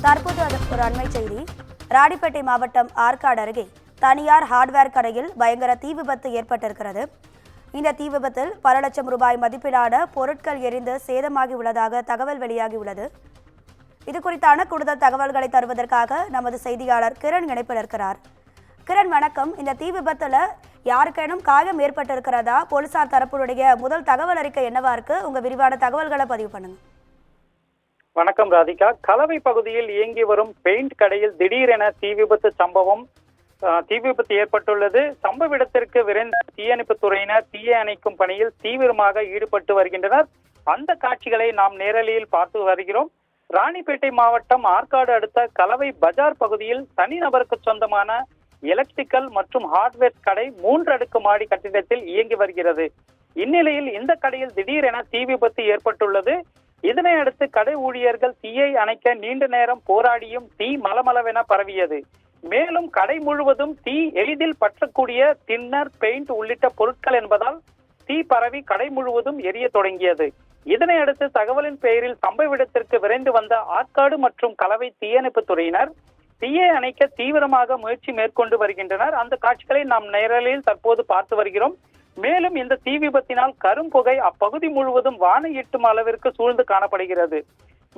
தற்போது ஒரு அண்மை செய்தி. ராணிப்பேட்டை மாவட்டம் ஆற்காடு அருகே தனியார் ஹார்ட்வேர் கடையில் பயங்கர தீ விபத்து ஏற்பட்டிருக்கிறது. இந்த தீ விபத்தில் பல லட்சம் ரூபாய் மதிப்பிலான பொருட்கள் எரிந்து சேதமாகி உள்ளதாக தகவல் வெளியாகியுள்ளது. இது குறித்தான கூடுதல் தகவல்களை தருவதற்காக நமது செய்தியாளர் கிரண் இணைப்பில் இருக்கிறார். கிரண், வணக்கம். இந்த தீ விபத்துல யாருக்கேனும் காயம் ஏற்பட்டிருக்கிறதா? போலீசார் தரப்புடைய முதல் தகவல் அறிக்கை என்னவா இருக்கு? உங்க விரிவான தகவல்களை பதிவு பண்ணுங்க. வணக்கம் ராதிகா. கலவை பகுதியில் இயங்கி வரும் பெயிண்ட் கடையில் திடீரென தீ விபத்து ஏற்பட்டுள்ளது. சம்பவ இடத்திற்கு விரைந்த தீயணைப்புத் துறையினர் தீயை அணைக்கும் பணியில் தீவிரமாக ஈடுபட்டு வருகின்றனர். அந்த காட்சிகளை நாம் நேரலையில் பார்த்து வருகிறோம். ராணிப்பேட்டை மாவட்டம் ஆற்காடு அடுத்த கலவை பஜார் பகுதியில் தனிநபருக்கு சொந்தமான எலக்ட்ரிக்கல் மற்றும் ஹார்ட்வேர் கடை 3 அடுக்கு மாடி கட்டிடத்தில் இயங்கி வருகிறது. இந்நிலையில் இந்த கடையில் திடீரென தீ விபத்து ஏற்பட்டுள்ளது. இதனை அடுத்து கடை ஊழியர்கள் தீயை அணைக்க நீண்ட நேரம் போராடியும் தீ மலமளவென பரவியது. மேலும் கடை முழுவதும் தீ எளிதில் பற்றக்கூடிய தின்னர், பெயிண்ட் உள்ளிட்ட பொருட்கள் என்பதால் தீ பரவி கடை முழுவதும் எரிய தொடங்கியது. இதனை அடுத்து தகவலின் பெயரில் சம்பவ இடத்திற்கு விரைந்து வந்த ஆற்காடு மற்றும் கலவை தீயணைப்பு துறையினர் தீயை அணைக்க தீவிரமாக முயற்சி மேற்கொண்டு வருகின்றனர். அந்த காட்சிகளை நாம் நேரலையில் தற்போது பார்த்து வருகிறோம். மேலும் இந்த தீ விபத்தினால் கரும்புகை அப்பகுதி முழுவதும் வானை எட்டும் அளவிற்கு சூழ்ந்து காணப்படுகிறது.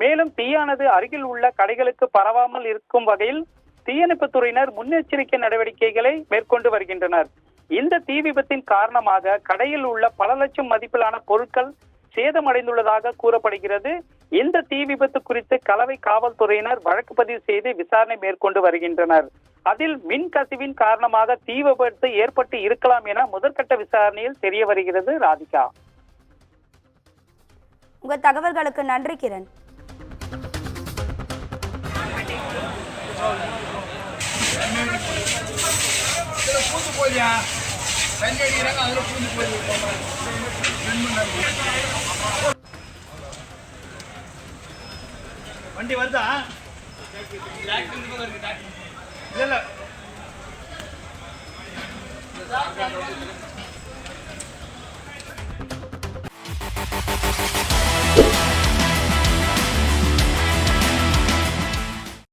மேலும் தீயானது அருகில் உள்ள கடைகளுக்கு பரவாமல் இருக்கும் வகையில் தீயணைப்பு துறையினர் முன்னெச்சரிக்கை நடவடிக்கைகளை மேற்கொண்டு வருகின்றனர். இந்த தீ விபத்தின் காரணமாக கடையில் உள்ள பல லட்சம் மதிப்பிலான பொருட்கள் சேதமடைந்துள்ளதாக கூறப்படுகிறது. இந்த தீ விபத்து குறித்து கலவை காவல்துறையினர் வழக்கு பதிவு செய்து விசாரணை மேற்கொண்டு வருகின்றனர். அதில் மின் கசிவின் காரணமாக தீ விபத்து ஏற்பட்டு இருக்கலாம் என முதற்கட்ட விசாரணையில் தெரிய வருகிறது. ராதிகா, உங்க தகவல்களுக்கு நன்றி கிரண். வண்டி வருதா? இல்ல